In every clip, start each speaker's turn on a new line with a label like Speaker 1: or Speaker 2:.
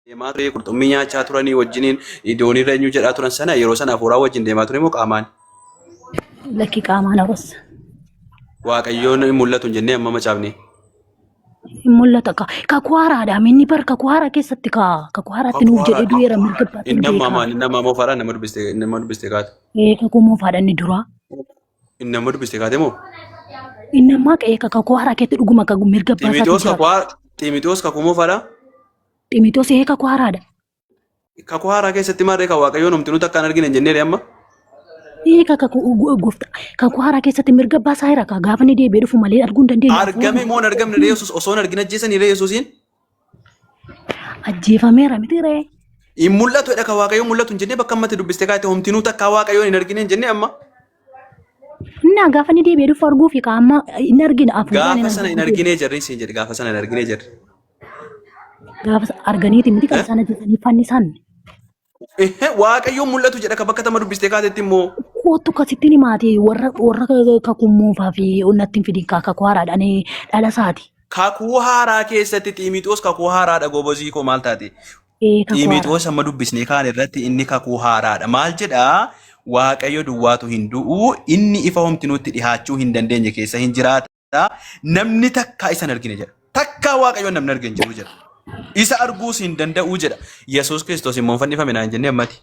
Speaker 1: deemaa ture qurxummii nyaachaa turanii wajjiniin idoonii reenyu jedhaa turan sana yeroo sana hafuuraa wajjin deemaa ture moo qaamaan?
Speaker 2: Lakki qaamaan hawas.
Speaker 1: Waaqayyoon mul'atu hin jennee amma macaafne.
Speaker 2: Mul'ata kakuu haaraadha. Inni bar kakuu haaraa keessatti kakuu haaraatti nuuf jedhee du'eera mirga baatee
Speaker 1: inni nama moofaadhaan nama dubbiste kaate.
Speaker 2: Kakuu moofaadha inni duraa.
Speaker 1: Inni nama dubbiste kaate moo?
Speaker 2: Inni ammaa kakuu haaraa keessatti dhuguma mirga baatee.
Speaker 1: Xiimitoos kakuu moofaadhaa?
Speaker 2: Xiimitoos kakuu haaraadha.
Speaker 1: Kakuu haaraa keessatti maarree kan waaqayyoon homtinuu takka hin argine hin jennee amma?
Speaker 2: Kakuu haaraa keessatti mirga baasaa jira gaafa ni deebi'ee dhufu malee arguu hin dandeenye.
Speaker 1: Argame moo hin argamne ree Yesuus osoo hin argin ajjeesanii ree Yesuusiin?
Speaker 2: Ajjeefameera miti ree.
Speaker 1: Hin mul'atu jedha kan waaqayyoon mul'atu hin jennee bakka ammatti dubbiste kaate homtinuu takka waaqayyoon hin argine hin jennee amma?
Speaker 2: Innaa gaafa ni deebi'ee dhufu arguufi amma hin argina.
Speaker 1: Gaafa sana hin arginee jirri siin jedhe gaafa sana hin arginee jirri.
Speaker 2: Gaafa arganiiti miti kan isaan ajjeesanii fannisan.
Speaker 1: Waaqayyoon mul'atu jedha kan bakka tama dubbiste kaatetti immoo.
Speaker 2: Kootu akkasitti ni maati warra kakuu moofaa fi onnatti hin fidin kakuu haaraadhaan dhala isaati.
Speaker 1: Kakuu haaraa keessatti Xiimitoos kakuu haaraadha gobozii koo maal taate? Xiimitoos amma dubbisnee kaan irratti inni kakuu haaraadha maal jedhaa? Waaqayyo duwwaatu hin du'u inni ifa homtinuutti dhihaachuu hin dandeenye keessa hin jiraata namni takka isa hin argine jedha. Takka waaqayyoon namni argine jiru jedha. Isa arguus hin danda'u jedha. Yesuus Kiristoos immoo fannifame naan jennee ammati.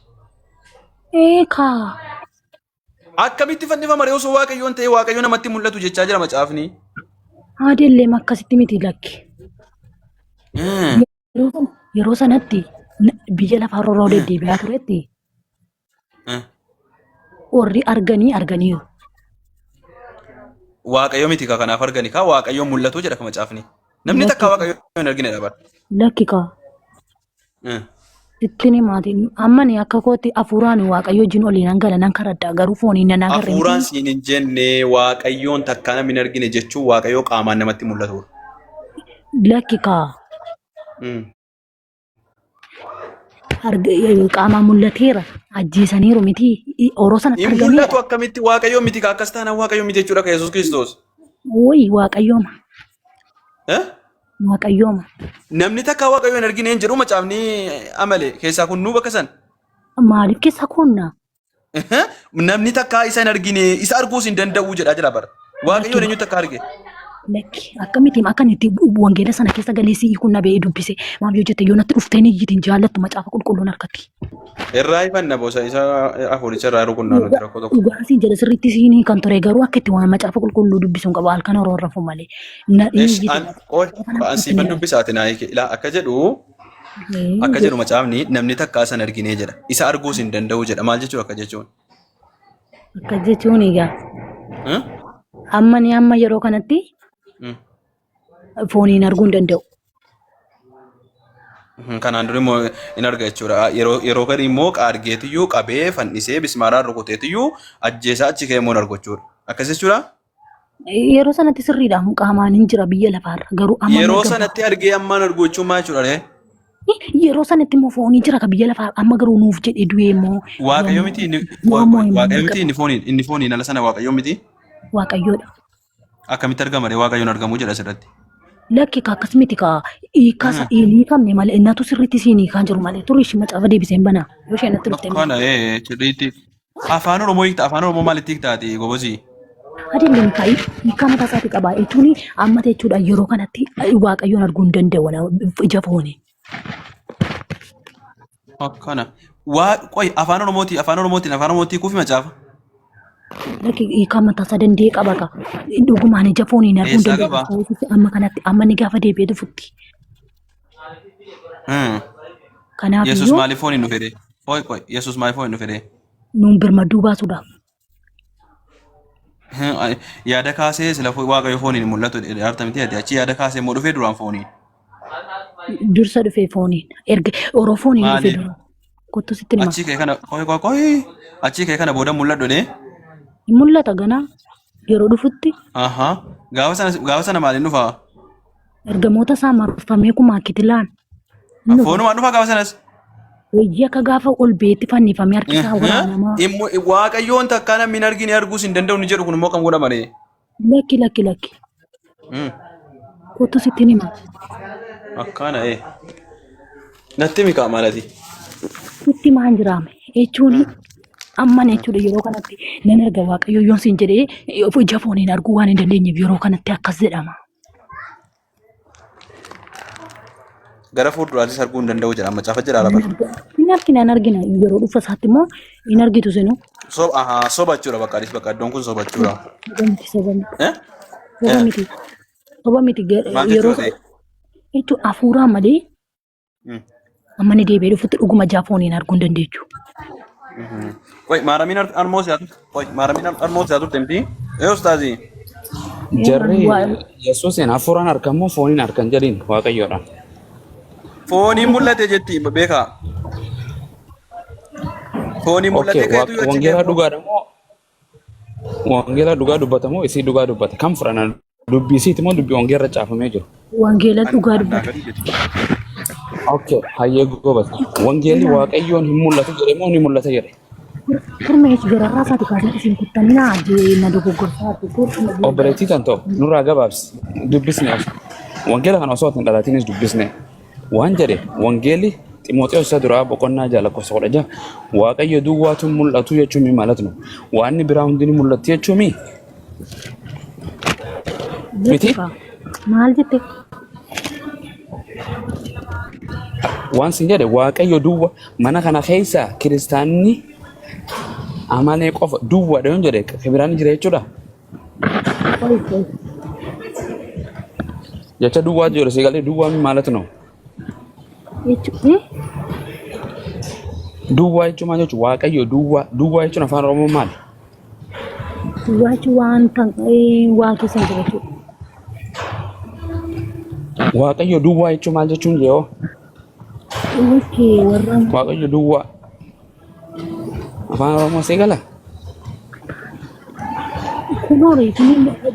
Speaker 1: Akkamitti fannifama ree osoo waaqayyoon ta'e waaqayyo namatti mul'atu jechaa jira macaafni.
Speaker 2: Adeellee akkasitti miti lakki. Yeroo sanatti biyya lafaa roroo deddeebi'aa turetti warri arganiiru.
Speaker 1: Waaqayyo miti kanaaf argani kaa waaqayyoon mul'atu jedha kan macaafni. Namni takka waaqayyoon hin argine dha bara.
Speaker 2: Lakki kaa. Ittiin maatiin amma ni akka kootti hafuuraan waaqayyo wajjin oliin hangala nan karadda garuu fooniin nan agarre.
Speaker 1: Hafuuraan siin hin jenne waaqayyoon takka namni hin argine jechuun waaqayyoo qaamaan namatti mul'atudha.
Speaker 2: Lakki kaa. Qaamaan mul'ateera ajjeesaniiru miti oroo sanatti
Speaker 1: argamee. Hin mul'atu akkamitti waaqayyoo miti akkas taanaan waaqayyoo miti jechuudha kan Yesuus Kiristoos.
Speaker 2: Woyi waaqayyooma. Waaqayyooma.
Speaker 1: Namni takka waaqayyoo hin argine hin jedhu macaafni amale keessaa kunnuu bakka san.
Speaker 2: Maaliif keessaa kunna?
Speaker 1: Namni takka isa hin argine isa arguus hin danda'u jedhaa jira bara. Waaqayyoon eenyu takka arge?
Speaker 2: Lakki akkamitti akkanitti wangeela sana keessa galeessi kun na ba'ee dubbise maaf yoo jette yoo natti dhuftee ni iyyitiin jaallattu macaafa qulqulluun harkatti.
Speaker 1: Irraa ifanna boosa isa afuricha irraa rukunnaa nuti rakkoo tokko.
Speaker 2: Dhugaasii jedha sirriitti siinii kan ture garuu akka itti waan macaafa qulqulluu dubbisuun qaba halkan horoo rafu malee.
Speaker 1: Ansiifan dubbisaati naa akka jedhu macaafni namni takka isa hin argine jedha. Isa arguus hin danda'u jedha maal jechuudha akka jechuun.
Speaker 2: Akka jechuun egaa. Amma yeroo kanatti. Fooniin arguu hin danda'u.
Speaker 1: Kanaan dura immoo hin arga jechuudha. Yeroo gadi immoo argeetiyyuu qabee fannisee bismaaraan rukuteetiyyuu ajjeesaa achi ka'ee immoo hin argu jechuudha. Akkas jechuudha?
Speaker 2: Yeroo sanatti sirriidha qaamaan hin jira biyya lafaarra garuu amma.
Speaker 1: Yeroo sanatti argee ammaan argu jechuun maal jechuudha?
Speaker 2: Yeroo sanatti immoo foonii jira kan biyya lafaarra amma garuu nuuf jedhee du'ee immoo.
Speaker 1: Waaqayyo miti inni fooniin ala sana waaqayyo miti?
Speaker 2: Waaqayyoodha.
Speaker 1: Akkamitti argama waaqayyoon argamuu jedha asirratti?
Speaker 2: Lakki akkas miti hiikasa inni kamne malee innatu sirriitti siin hiikaan jiru malee turre ishii macaafa deebiseen banaa yoo isheen natti dhuftee.
Speaker 1: Kana sirriitti afaan oromoo hiikta afaan oromoo maalitti hiiktaati gobozii?
Speaker 2: Adeemni hiikaa mataa isaatii qaba jechuun amma jechuudha yeroo kanatti waaqayyoon arguu hin danda'u ija foonii.
Speaker 1: Akkana qoy afaan oromootiin kuufi macaafa.
Speaker 2: Lakki hiikaa mataa isaa danda'ee qaba ka dhugumaan ija fooniin arguu hin danda'u amma kanatti amma ni gaafa deebi'ee dhufutti. Kanaaf
Speaker 1: Yesuus maaliif fooniin nu fedhe? Yesuus maaliif fooniin nu fedhe?
Speaker 2: Nuun birmaduu baasuudhaaf.
Speaker 1: Yaada kaasee sila waaqayyo fooniin mul'atu artamti achi yaada kaasee immoo dhufee duraan fooniin.
Speaker 2: Dursa dhufee fooniin erga oroo fooniin dhufee duraan. Kottu sitti nima.
Speaker 1: Achii kee kana booda mul'adhu dee.
Speaker 2: Mul'ata ganaa yeroo dhufutti.
Speaker 1: Gaafa sana maaliin dhufaa?
Speaker 2: Ergamoota isaa marfamee kumaa kitilaan.
Speaker 1: Foonumaan dhufaa gaafa sanas?
Speaker 2: Wayyaa akka gaafa ol beetti fannifamee harkisaa waraanamaa.
Speaker 1: Waaqayyoon takkaa namni hin argine arguus hin danda'u ni jedhu kun immoo kan godhamane.
Speaker 2: Lakki. Kottu sitti nima.
Speaker 1: Akkana Natti mika malati.
Speaker 2: Itti maan jiraame jechuun amma jechuudha yeroo kanatti nan arga waaqayyo yoon siin jedhee ija fooniin arguu waan hin dandeenyeef yeroo kanatti akkas jedhama.
Speaker 1: Gara fuulduraatis arguu hin danda'u jedha macaafa jira lafa.
Speaker 2: Hin argina yeroo dhufa isaatti immoo hin argitu sinu.
Speaker 1: Soba jechuudha bakka iddoon kun soba jechuudha.
Speaker 2: Soba miti yeroo jechuun hafuuraan malee amma ni deebi'ee dhufutti dhuguma ija fooniin arguu hin dandeechu.
Speaker 1: Wait, maaramin almost temti. Ustazi.
Speaker 3: Jarri Yesuusin hafuuraan argamu fooniin argan jedhin waaqayyoodhaan.
Speaker 1: Fooniin mul'ate jetti beekaa. Fooniin mul'ate keetu yoo
Speaker 3: wangeela dhugaadha moo wangeela dhugaa dubbatamoo isii dhugaa dubbata kam fudhana dubbii isiiti moo dubbii wangeerra caafamee jiru?
Speaker 2: Wangeela dhugaa dubbata.
Speaker 3: Okay, hayyee goobata. Wangeelli waaqayyoon hin mul'atu jedhe moo ni mul'ata jedhe?
Speaker 2: Kurmeechi gararraa isaati kaasee isin kuttannaa na dogoggorsaa
Speaker 3: obboleettii tantoo nurraa gabaabsi dubbisne wangeela kana osoo hin dhalatiinis dubbisne waan jedhe wangeelli Ximooxiyoos isa duraa boqonnaa lakkoofsa 16 waaqayyo duwwaatu mul'atu jechuun maalatnu waan biraa hundi ni mul'atu jechuun miti
Speaker 2: maal jette
Speaker 3: waan sin jedhe waaqayyo duwwa mana kana keessa kiristaanni amane qofa duwwa dha jedhe kabiraan jira jechuudha. Jecha duwwaa jiru sigalee duwwaa maalatnu duwwaa jechuun maal jechuun waaqayyo duwwaa jechuun afaan oromoo maali?
Speaker 2: Duwwaa jechuun waan keessa jiru jechuudha.
Speaker 3: Waaqayyo duwwaa jechuun maal jechuun yoo? Waaqayyo duwwaa afaan oromoo sigala?
Speaker 2: Kunoore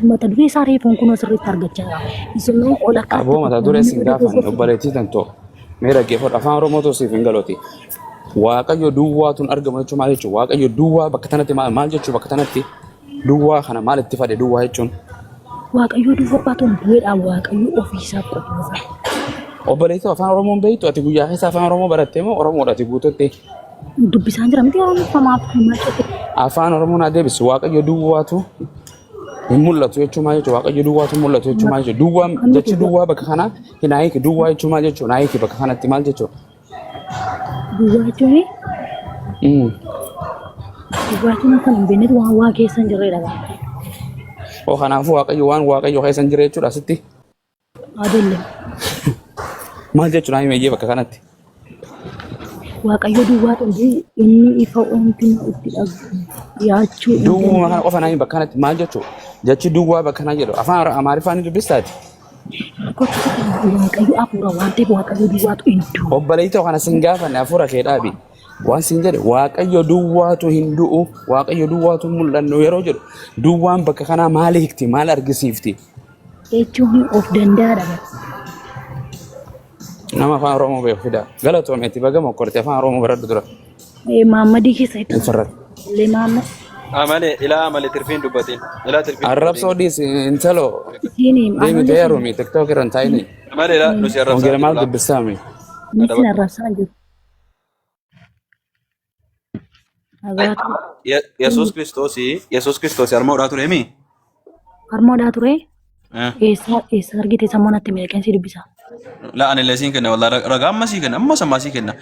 Speaker 2: mata duree isaa reefuun kunoo sirriitti argachaa jira. Isin ol akka
Speaker 3: aboo mata duree sin gaafan obboleettii tantoo mee dhaggeeffadhu afaan oromoo tosiif hin galooti. Waaqayyo duwwaatuun argamu jechuun maal jechuun waaqayyo duwwaa bakka tanatti maal jechuun bakka tanatti duwwaa kana maal itti fade duwwaa jechuun?
Speaker 2: Waaqayyo duwwaatuun bu'eedhaan waaqayyo ofiisaaf qopheessa.
Speaker 3: Obboleettii afaan oromoon beektu ati guyyaa keessa afaan oromoo barattee moo oromoodha ati guututti?
Speaker 2: Dubbisaan jira miti oromoofamaaf
Speaker 3: afaan oromoon adeebisi waaqayyo duwwaatu hin mul'atu jechuun maal jechuun waaqayyo duwwaatu mul'atu jechuun maal jechuun duwwaa jechi duwwaa bakka kana hin haayiki duwwaa jechuun maal jechuun haayiki bakka kanatti maal jechuun?
Speaker 2: Duwwaa jechuun kan hin beeknetu waan waa keessa hin jirredha.
Speaker 3: Oo kanaafuu waaqayyo waan waaqayyo keessa hin jirre jechuudha asitti?
Speaker 2: Adeelle.
Speaker 3: Maal jechuun haayima iyyee bakka kanatti?
Speaker 2: Waaqayyo duwwaatu inni ifa oomtii itti dhiyaachuu.
Speaker 3: Duwwaa kana qofa naayima bakka kanatti maal jechuudha? Jechi duwwaa bakka kana jedhu afaan amaariffaan dubbistaati?
Speaker 2: Waaqayyo hafuura waan ta'eef waaqayyo duwwaatu hin du'u.
Speaker 3: Obboleettii kana sin gaafanne hafuura kee dhaabi. Waan sin jedhe waaqayyo duwwaatu hin du'u waaqayyo duwwaatu mul'annu yeroo jedhu duwwaan bakka kanaa maal hiikti maal argisiifti?
Speaker 2: Jechuun of danda'aadha.
Speaker 3: Nama afaan oromoo beeku fida galatoomeetti baga mokkorte afaan oromoo baradhu dura.
Speaker 2: Maammadii keessa itti
Speaker 3: farrat.
Speaker 2: Lee Maammed.
Speaker 1: Amale tirfiin dubbatiin.
Speaker 3: Arrabsoo dhiis intalo. Deemi ta'ee rumi tiktook irraan taa'ini.
Speaker 1: Amale nusi arrabsaa.
Speaker 3: Ongeela maal dubbistaami?
Speaker 2: Nuti arrabsaa jiru.
Speaker 1: Yesuus Kiristoos harmoodhaa ture mi?
Speaker 2: Harmoodhaa ture? Eessa argite sammuu natti miidhageensi dubbisa?
Speaker 1: La ani lesiin kenna wallahi ragaa amma sii kenna amma sammaa sii kenna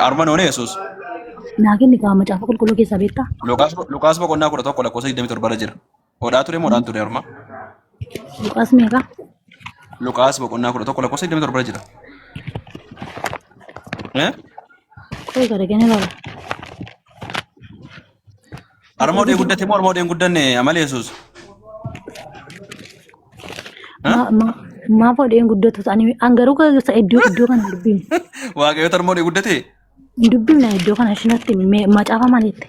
Speaker 1: arman oone Yesuus.
Speaker 2: Naa kenni kaa macaafa qulqulluu keessaa beektaa?
Speaker 1: Luqaas boqonnaa 11 lakkoofsa 27 irra jira. Hodhaa ture moo dhaan ture harma?
Speaker 2: Luqaas meeqa?
Speaker 1: Luqaas boqonnaa 11 lakkoofsa 27 irra jira.
Speaker 2: Koi gara gane lala.
Speaker 1: Armoodhee guddate moo armoodhee guddanne amale Yesuus?
Speaker 2: Maaf odeen guddatu ta'anii angaruu keessa iddoo kana dubbifne.
Speaker 1: Waaqayyo armoodhee guddate?
Speaker 2: Dubbifne iddoo kana ishinatti macaafa maalitti?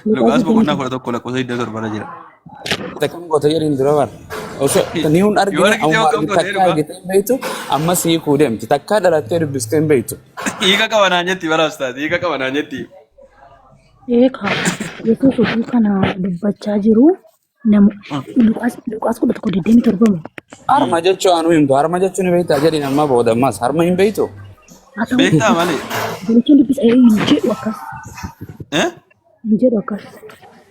Speaker 1: Luqaas boqonnaa 11 lakkoofsa 27 irra jira.
Speaker 3: Takkan goota jedhin dura bar. Ni hun argina takka argite beektu amma sii kuu deemti takka dhalattee dubbistee beektu.
Speaker 1: Hiika qabanaan jetti baraasitaati hiika qabanaan jetti.
Speaker 2: Eekaa Yesuus ofii kana dubbachaa jiru Namu Luqaas kudha tokko 27.
Speaker 3: Harma jechuun anu himtu harma jechuun ni beektaa jedhin amma booda ammas harma hin beektu.
Speaker 2: Haa ta'u
Speaker 1: Beektaa malee?
Speaker 2: jechuun dubbisa hin jedhu akkas.
Speaker 1: Eh?
Speaker 2: Hin jedhu akkas.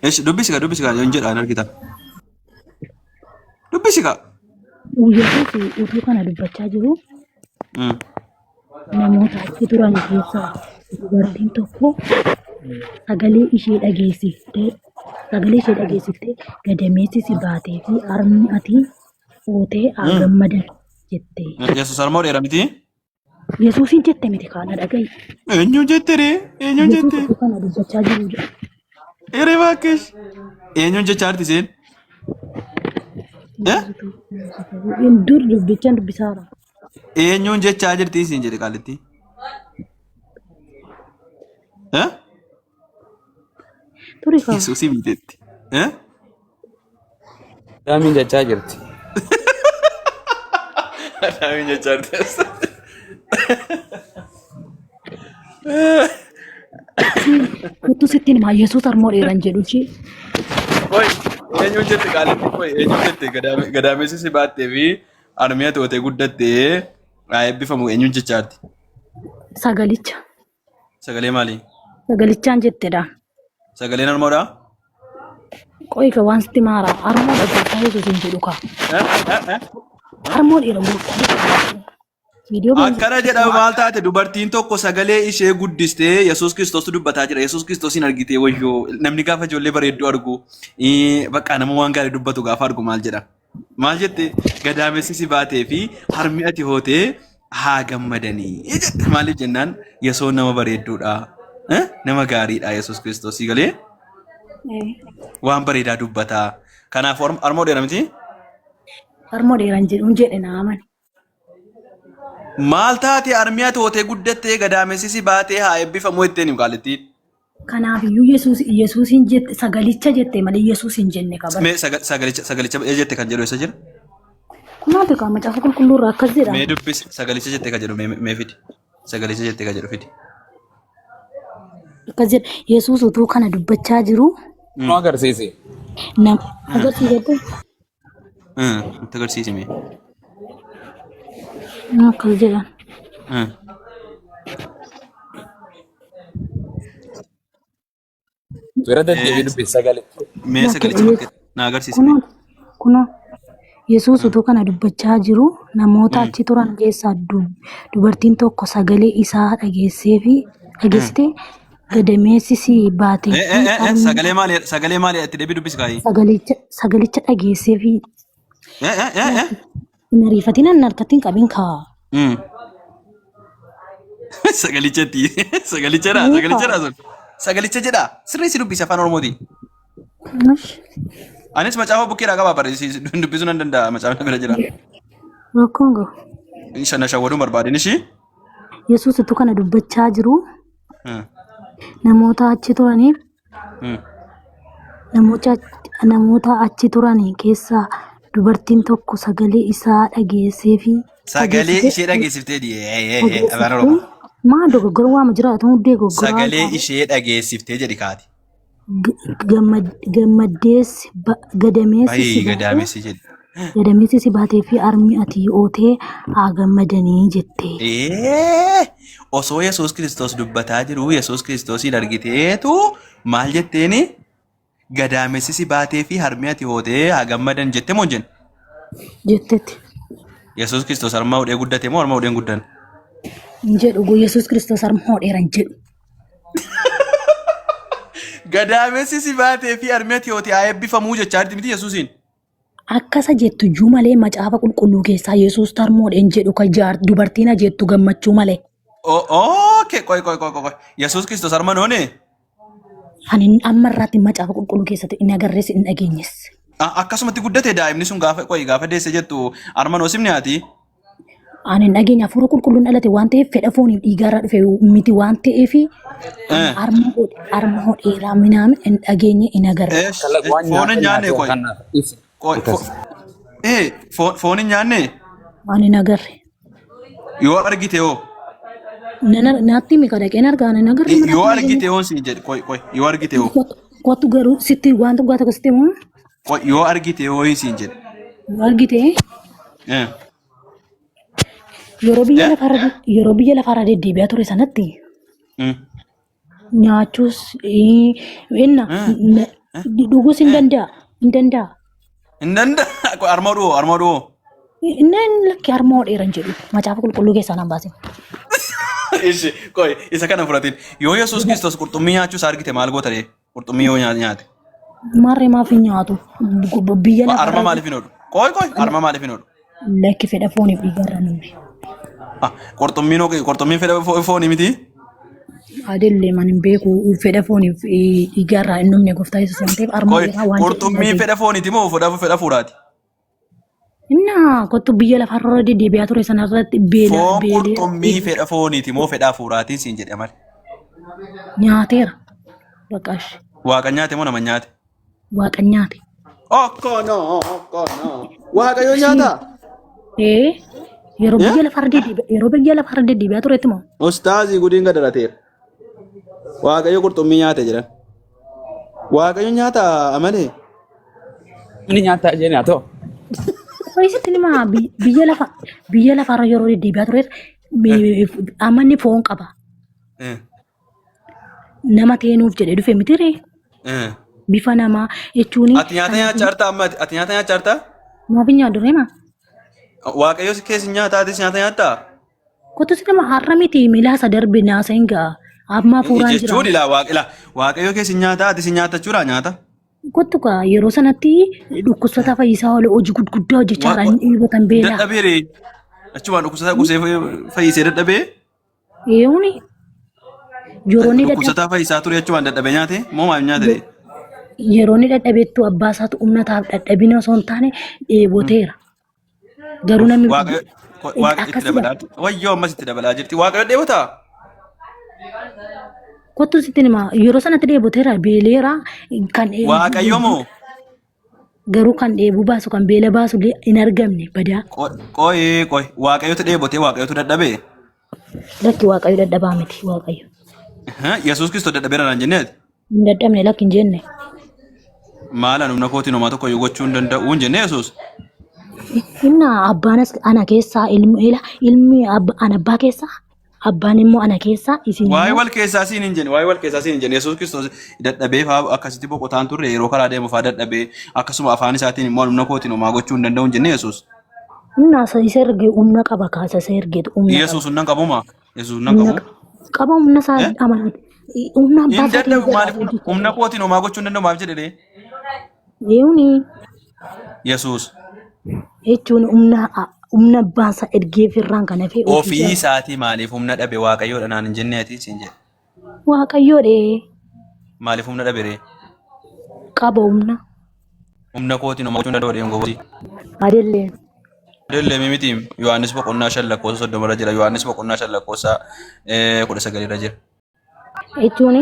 Speaker 1: Eesh dubbisi kaa hin jedhaan argita. Dubbisi kaa.
Speaker 2: Yesuus utuu kana dubbachaa jiru namoota achi turan keessaa dubartiin tokko sagalee ishee dhageessiftee gadameessi si baatee fi harmi ati ootee haa gammadan jette.
Speaker 1: Yesuus harmoo dheeraa miti?
Speaker 2: Yesuusin jette miti kaana dhaga'i.
Speaker 1: Eenyuun jette ree? Eenyuun
Speaker 2: Yesuus
Speaker 1: jette?
Speaker 2: utuu kana dubbachaa jiru jedha.
Speaker 1: Eree baakkeesh. Eenyuun jecha arti seen?
Speaker 2: Dur dubbichaan dubbisaara.
Speaker 1: Eenyuun jechaa jirti siin jedhe qaalitti? Eh?
Speaker 2: Ture kaa.
Speaker 1: Yesuusii miteetti. Eh?
Speaker 3: Daamiin jechaa jirti.
Speaker 1: Daamiin jechaa jirti.
Speaker 2: Kuttu sittiin himaa Yesuus harmoo dheeran jedhu ishee.
Speaker 1: Koi, eenyuun jette qaalitti koi eenyuun jette gadaamessi si baattee fi harmiya tootee guddattee haa eebbifamu eenyuun jechaarti?
Speaker 2: Sagalicha.
Speaker 1: Sagalee maalii?
Speaker 2: Sagalichaan jettedha.
Speaker 1: Sagaleen harmoodhaa?
Speaker 2: Qoyika waan sitti maara harmoo dhaggeessaa Yesuus hin jedhu kaa. Harmoo dheeran gurgurtaa.
Speaker 1: Akkana jedhama maal taate dubartiin tokko sagalee ishee guddistee Yesuus Kiristoos dubbataa jira. Yesuus Kiristoosin argitee wayyoo namni gaafa ijoollee bareedduu argu bakka nama waan gaarii dubbatu gaafa argu maal jedha? Maal jette gadaamessi si baatee fi harmi ati hootee haa gammadanii. Maaliif jennaan Yesuus nama bareedduudha. Nama gaariidha Yesuus Kiristoos galee waan bareedaa dubbataa. Kanaaf harmoo dheeraa miti?
Speaker 2: Harmoo dheeran jedhuun jedhe naamani.
Speaker 1: Maal taate harmiya tootee guddattee gadaamessi si baatee haa eebbifamu jetteen hin qaalittiin.
Speaker 2: Kanaafiyyuu Yesuusin jette sagalicha jette malee Yesuus hin jenne qaba.
Speaker 1: Mee sagalicha jette kan jedhu eessa jira?
Speaker 2: Kunaati kaa macaafa qulqulluu irraa akkas jedha.
Speaker 1: Mee dubbisi sagalicha jette kan jedhu mee fidi. Sagalicha jette kan jedhu fidi.
Speaker 2: Akkas jedha Yesuus utuu kana dubbachaa jiru.
Speaker 3: Nu agarsiisi.
Speaker 2: Agarsiisate.
Speaker 1: Nutti agarsiisi mee.
Speaker 2: Akkas jedhan.
Speaker 3: Bira deddeebii dubbisi sagalee.
Speaker 1: Mee sagalicha bakkee na agarsiisi.
Speaker 2: Kunoo Yesuus utuu kana dubbachaa jiru namoota achi turan keessaa dubartiin tokko sagalee isaa dhageessite gadameessi si baatee
Speaker 1: sagalee maali itti deebii dubbisi kaayii?
Speaker 2: Sagalicha dhageesseefi hin ariifatiin an harkattiin qabin kaa.
Speaker 1: Sagalicha jedha sirriitti dubbisi afaan Oromootiin. Anis macaafa bukkeedhaa qabaa barreessi dubbisuu nan danda'a macaafa bira jira.
Speaker 2: Rakkoon gahu.
Speaker 1: Shana shawwaduu barbaadin ishii.
Speaker 2: Yesuus utuu kana dubbachaa jiru namoota achi turaniif namoota achi turan keessaa dubartiin tokko sagalee isaa dhageesseefi.
Speaker 1: Sagalee ishee dhageessiftee afaan Oromoo.
Speaker 2: Maa dogoggora waama jiraatu hundee goggora.
Speaker 1: Sagalee ishee dhageessiftee jedhi kaati.
Speaker 2: Gammaddeessi gadameessi jedhi. Gadameessi si baatee fi harmi ati ootee haa gammadanii jette.
Speaker 1: Osoo Yesuus Kiristoos dubbataa jiru Yesuus Kiristoosiin argiteetu maal jetteeni? Gadaamessi si baatee fi harmi ati hootee haa gammadan jette moo jenna?
Speaker 2: Jettetti.
Speaker 1: Yesuus Kiristoos harma hodhee guddate moo harma hodheen guddan?
Speaker 2: Jedhu Yesuus Kiristoos harma hodheeran jedhu.
Speaker 1: Gadaamessi si baatee fi harmi ati hootee haa eebbifamuu jechaa jirti miti Yesuusiin.
Speaker 2: Akkasa jettu iyyuu malee macaafa qulqulluu keessaa Yesuus harma hodheen jedhu kan dubartiin jettu gammachuu malee.
Speaker 1: Ookee qoy. Yesuus Kiristoos harma hoonee?
Speaker 2: Ani amma irraatti macaafa qulqulluu keessatti inni agarrees hin dhageenyes.
Speaker 1: Akkasumatti guddate daa'imni sun gaafa deesse jettu harma hoosifni haati?
Speaker 2: Ani hin dhageenya hafuura qulqulluun dhalate waan ta'eef fedha fooniif dhiigaarraa dhufe miti waan ta'eef harma hodheeraa minaan hin dhageenye hin agarre.
Speaker 1: Foon hin nyaanne foon hin nyaanne?
Speaker 2: Ani hin agarre.
Speaker 1: Yoo argite hoo?
Speaker 2: Naatti mika dhaqeen argaa hin agarre.
Speaker 1: Yoo argite hoo siin jedhe yoo argite hoo?
Speaker 2: Kottu garuu sitti waan tokko sitti moo?
Speaker 1: Yoo argite hooyin siin jedhe.
Speaker 2: argite
Speaker 1: Eh.
Speaker 2: yeroo biyya lafaarra deddeebi'aa ture sanatti
Speaker 1: Mm.
Speaker 2: nyaachuus inna dhuguus hin danda'a.
Speaker 1: Hin danda'a. Armoo dhuu.
Speaker 2: Innaan lakki harmoo dheeran jedhu macaafa qulqulluu keessaa nan baase.
Speaker 1: Ishi koi isa kana fudhatin. Yoo Yesuus Kiristoos qurxummii nyaachuus argite maal goota ree? Qurxummii yoo nyaate.
Speaker 2: Maarree maaf hin nyaatu? Biyya
Speaker 1: Arma
Speaker 2: lafaarra
Speaker 1: maaliif hin oolu? Koi arma maaliif hin oolu?
Speaker 2: lakki fedha fooniif dhiigarra namni.
Speaker 1: Qurxummiin fedha foonii miti?
Speaker 2: Adeellee man hin beeku fedha fooniif dhiigarraa hin dhumne gooftaa Yesuus waan ta'eef harmoo
Speaker 1: Koi
Speaker 2: dheeraa waan
Speaker 1: qurxummiin fedha fooniiti moo fedha fuuraati?
Speaker 2: Innaa kottu biyya lafaarra deddeebi'aa ture sanarratti
Speaker 1: Foon qurxummii fedha fooniiti moo fedha fuuraatiin siin jedhe malee?
Speaker 2: nyaateera. Baqash
Speaker 1: Waaqa nyaate moo nama nyaate?
Speaker 2: waaqa nyaate.
Speaker 1: Okkono. Waaqayyo nyaata?
Speaker 2: Yeroo biyya lafaarra deddeebi'aa turetti moo?
Speaker 1: Ustaazii gudiin gadarateera. Waaqayyo qurxummii nyaate jedhan. Waaqayyo nyaata amalee?
Speaker 3: Ini nyata aja nih atau?
Speaker 2: Isitti nima biyya lafaarra yeroo deddeebi'aa turetti amanni foon qaba. Nama teenuuf jedhee dhufe mitiree? Bifa namaa jechuun.
Speaker 1: Ati nyaata nyaacharta ammati? Ati nyaata nyaacharta?
Speaker 2: Maaf hin nyaaddu reema?
Speaker 1: Waaqayyo si keessa nyaata atis nyaata nyaattaa?
Speaker 2: Kottu si nama har'a miti miilaa isa darbe naasa hin ga'a. Amma fuuraan jira.
Speaker 1: Jechuun waaqayyo keessa nyaata atis nyaatachuudha nyaata?
Speaker 2: Kottu kaa yeroo sanatti dhukkubsataa fayyisaa oolee hojii gurguddaa hojjechaa jiran dhiibotan beelaa.
Speaker 1: Dadhabee achumaan dhukkubsataa qusee fayyisee dadhabee?
Speaker 2: Eewuni yeroo inni
Speaker 1: dhukkubsataa fayyisaa ture achumaan dadhabee nyaate moo maal nyaate?
Speaker 2: Yeroo inni dadhabeettu abbaa isaatu humnataaf dadhabina osoo hin taane dheeboteera. Garuu namni
Speaker 1: Waaqa itti dabalaa wayyoo ammas itti dabalaa jirti. Waaqayyo dheebotaa?
Speaker 2: kottu sitti nima yeroo sanatti dheeboteera beeleera kan
Speaker 1: Waaqayyo moo?
Speaker 2: garuu kan dheebuu baasu kan beela baasu hin argamne badaa.
Speaker 1: Qoy waaqayyotu dheebotee waaqayyotu dadhabee?
Speaker 2: Lakki waaqayyo dadhabaa miti waaqayyo.
Speaker 1: Yesuus Kiristoos dadhabeera naan jenneeti?
Speaker 2: Hin dadhabne lakki hin jenne.
Speaker 1: Maalaan humna kootiin homaa tokko gochuu hin danda'u hin jenne Yesuus?
Speaker 2: Inna abbaanas ana keessaa ilmi ana abbaa keessaa abbaan immoo ana keessaa isin.
Speaker 1: Waa'ee wal keessaa siin hin jenne Yesuus Kiristoos dadhabee fa'aa akkasitti boqotaan turre yeroo karaa deemu fa'aa dadhabee akkasuma afaan isaatiin immoo humna kootiin homaa gochuu hin danda'u hin jenne Yesuus?
Speaker 2: Inna isa erge humna qaba kaasa isa ergeetu humna qaba.
Speaker 1: Yesuus humna qabuma? Yesuus humna qabu?
Speaker 2: Qaba humna isaa amanati. Humna abbaa
Speaker 1: Hin dadhabu maaliif humna kootiin homaa gochuu hin danda'u maaf jedhee?
Speaker 2: Eewuni
Speaker 1: Yesuus.
Speaker 2: jechuun humna abbaan isaa ergeef irraan kan hafe
Speaker 1: Ofii isaatii maaliif humna dhabe waaqayyoodha naan hin jenneeti siin jedhe?
Speaker 2: waaqayyoodhe
Speaker 1: Maaliif humna dhabe ree?
Speaker 2: qaba humna.
Speaker 1: Humna kootiin homaa gochuu hin danda'u dheen gobooti.
Speaker 2: Adeellee.
Speaker 1: Adeellee miti Yohaannis boqonnaa 5:30 jira. Yohaannis boqonnaa 5:19 jira.
Speaker 2: Jechuun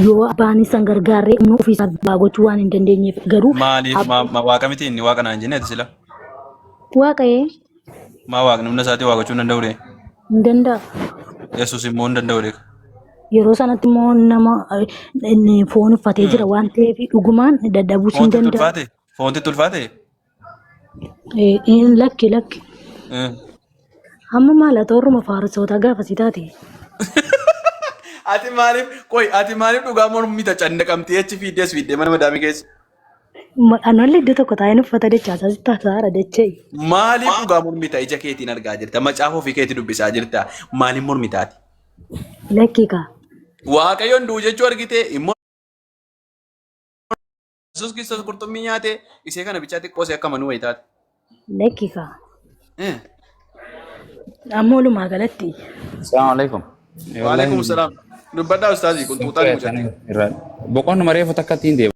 Speaker 2: yoo abbaan isaan gargaaree humna ofiisaa abbaa gochuu waan hin dandeenyeef garuu.
Speaker 1: Maaliif waaqa miti inni waaqa naan jenneeti sila?
Speaker 2: Waaqayee.
Speaker 1: Waaqni humna isaatii waa gochuu hin danda'u ree?
Speaker 2: Hin danda'a.
Speaker 1: Yesuus immoo hin danda'u ree?
Speaker 2: Yeroo sanatti immoo nama foon uffatee jira waan ta'eef dhugumaan dadhabuus hin danda'a.
Speaker 1: Foonti tulfaate?
Speaker 2: Lakki. Amma maal tooruma faarsootaa gaafasii taate.
Speaker 1: Ati maaliif dhugaa mormita cannaqamtee achi fiiddee mana madaamii keessa?
Speaker 2: Anollee iddoo tokko taa'een uffata dachaasaa sitti hasaara dachee.
Speaker 1: Maaliif dhugaa mormita ija keetiin argaa jirta? Macaafa ofii keetii dubbisaa jirta. Maaliif mormitaati?
Speaker 2: Lakki kaa.
Speaker 1: Waaqayyoon du'u jechuu argite immoo Yesuus Kiristoos qurxummii nyaate isee kana bichaa xiqqoosee akka manuu wayitaati.
Speaker 2: Lakki kaa. Ammoo walumaa galatti.
Speaker 3: Assalamualaikum.
Speaker 1: Waalaikumsalam. Dubbadhaa ustaazii kun tuutaan mucaa.
Speaker 3: Boqonnuma reefu takka ittiin deema.